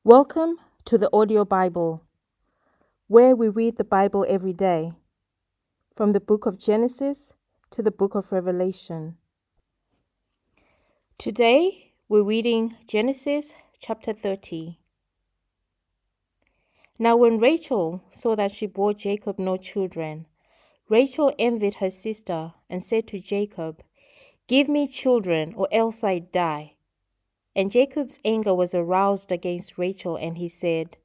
Welcome to the Audio Bible, where we read the Bible every day, from the book of Genesis to the book of Revelation. Today, we're reading Genesis chapter 30. Now when Rachel saw that she bore Jacob no children, Rachel envied her sister and said to Jacob, "Give me children, or else I die." And Jacob's anger was aroused against Rachel, and he said,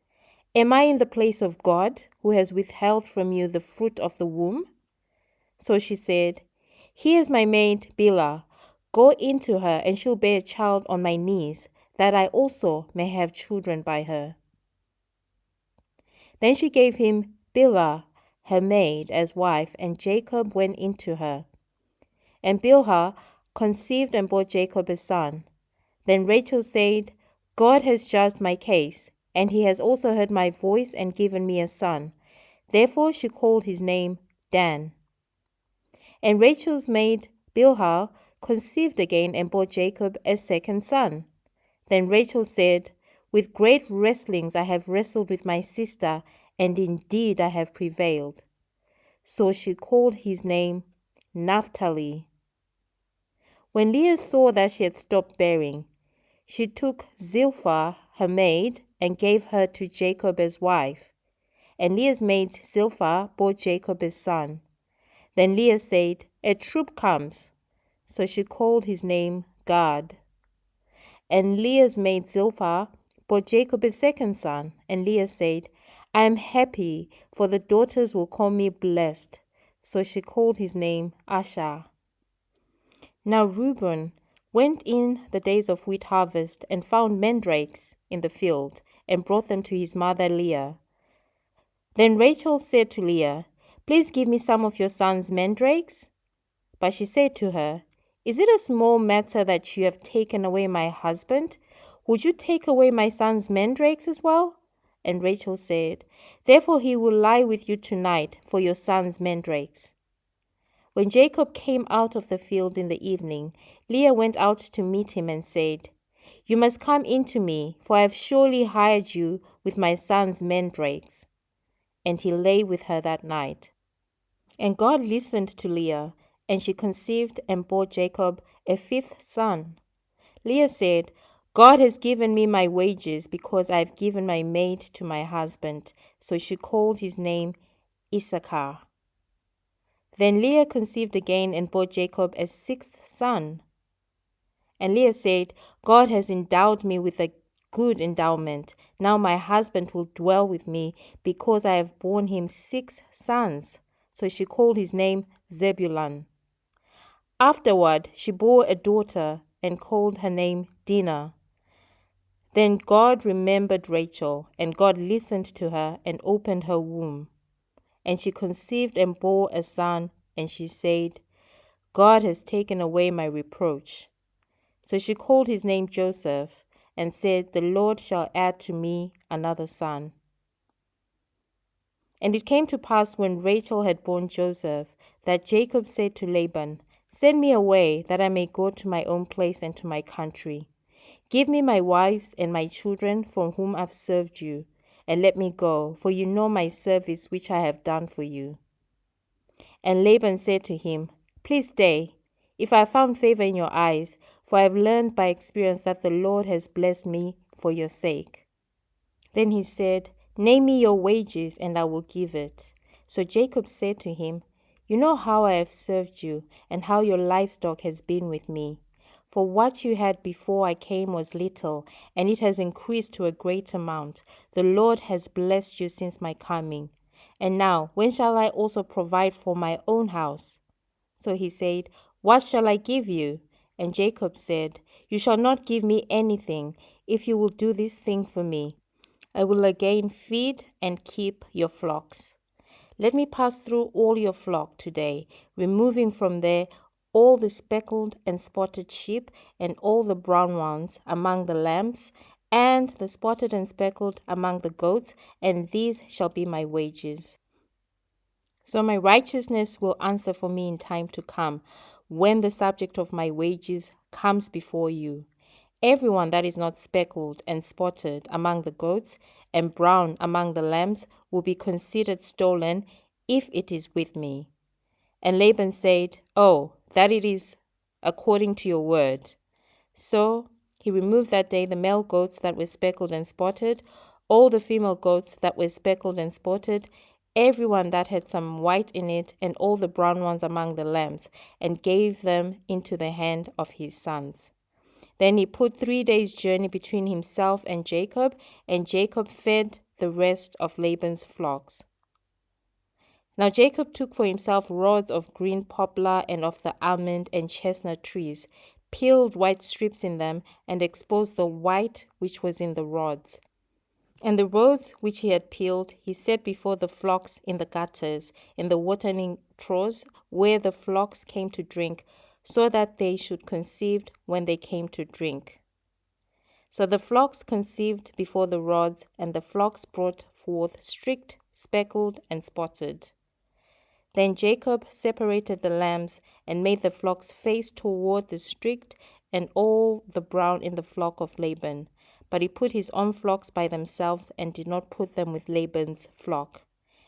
"Am I in the place of God, who has withheld from you the fruit of the womb?" So she said, "Here is my maid Bilhah. Go into her, and she'll bear a child on my knees, that I also may have children by her." Then she gave him Bilhah, her maid, as wife, and Jacob went into her. And Bilhah conceived and bore Jacob a son. Then Rachel said, "God has judged my case, and he has also heard my voice and given me a son." Therefore she called his name Dan. And Rachel's maid Bilhah conceived again and bore Jacob a second son. Then Rachel said, "With great wrestlings I have wrestled with my sister, and indeed I have prevailed." So she called his name Naphtali. When Leah saw that she had stopped bearing, she took Zilpah, her maid, and gave her to Jacob as wife. And Leah's maid Zilpah bore Jacob a son. Then Leah said, "A troop comes." So she called his name Gad. And Leah's maid Zilpah bore Jacob a second son. And Leah said, "I am happy, for the daughters will call me blessed." So she called his name Asher. Now Reuben went in the days of wheat harvest and found mandrakes in the field, and brought them to his mother Leah. Then Rachel said to Leah, "Please give me some of your son's mandrakes." But she said to her, "Is it a small matter that you have taken away my husband? Would you take away my son's mandrakes as well?" And Rachel said, "Therefore he will lie with you tonight for your son's mandrakes." When Jacob came out of the field in the evening, Leah went out to meet him and said, "You must come in to me, for I have surely hired you with my son's mandrakes." And he lay with her that night. And God listened to Leah, and she conceived and bore Jacob a fifth son. Leah said, "God has given me my wages, because I have given my maid to my husband." So she called his name Issachar. Then Leah conceived again and bore Jacob a sixth son. And Leah said, "God has endowed me with a good endowment. Now my husband will dwell with me, because I have borne him 6 sons." So she called his name Zebulun. Afterward she bore a daughter and called her name Dinah. Then God remembered Rachel, and God listened to her and opened her womb. And she conceived and bore a son, and she said, "God has taken away my reproach." So she called his name Joseph, and said, "The Lord shall add to me another son." And it came to pass, when Rachel had borne Joseph, that Jacob said to Laban, "Send me away, that I may go to my own place and to my country. Give me my wives and my children, from whom I've served you, and let me go, for you know my service which I have done for you." And Laban said to him, "Please stay, if I have found favor in your eyes, for I have learned by experience that the Lord has blessed me for your sake." Then he said, "Name me your wages, and I will give it." So Jacob said to him, "You know how I have served you, and how your livestock has been with me. For what you had before I came was little, and it has increased to a great amount. The Lord has blessed you since my coming. And now, when shall I also provide for my own house?" So he said, "What shall I give you?" And Jacob said, "You shall not give me anything, if you will do this thing for me. I will again feed and keep your flocks. Let me pass through all your flock today, removing from there all the speckled and spotted sheep, and all the brown ones among the lambs, and the spotted and speckled among the goats, and these shall be my wages. So my righteousness will answer for me in time to come, when the subject of my wages comes before you. Everyone that is not speckled and spotted among the goats and brown among the lambs will be considered stolen if it is with me." And Laban said, "Oh, that it is according to your word." So he removed that day the male goats that were speckled and spotted, all the female goats that were speckled and spotted, everyone that had some white in it, and all the brown ones among the lambs, and gave them into the hand of his sons. Then he put 3 days' journey between himself and Jacob fed the rest of Laban's flocks. Now Jacob took for himself rods of green poplar and of the almond and chestnut trees, peeled white strips in them, and exposed the white which was in the rods. And the rods which he had peeled he set before the flocks in the gutters, in the watering troughs, where the flocks came to drink, so that they should conceive when they came to drink. So the flocks conceived before the rods, and the flocks brought forth streaked, speckled, and spotted. Then Jacob separated the lambs and made the flocks face toward the streaked and all the brown in the flock of Laban. But he put his own flocks by themselves and did not put them with Laban's flock.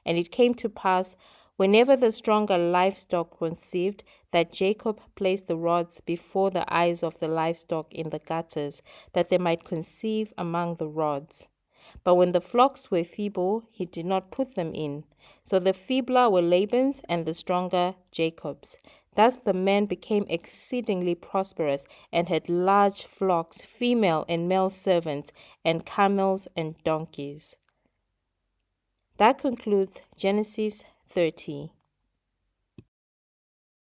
And it came to pass, whenever the stronger livestock conceived, that Jacob placed the rods before the eyes of the livestock in the gutters, that they might conceive among the rods. But when the flocks were feeble, he did not put them in. So the feebler were Laban's, and the stronger Jacob's. Thus the men became exceedingly prosperous, and had large flocks, female and male servants, and camels and donkeys. That concludes Genesis 30.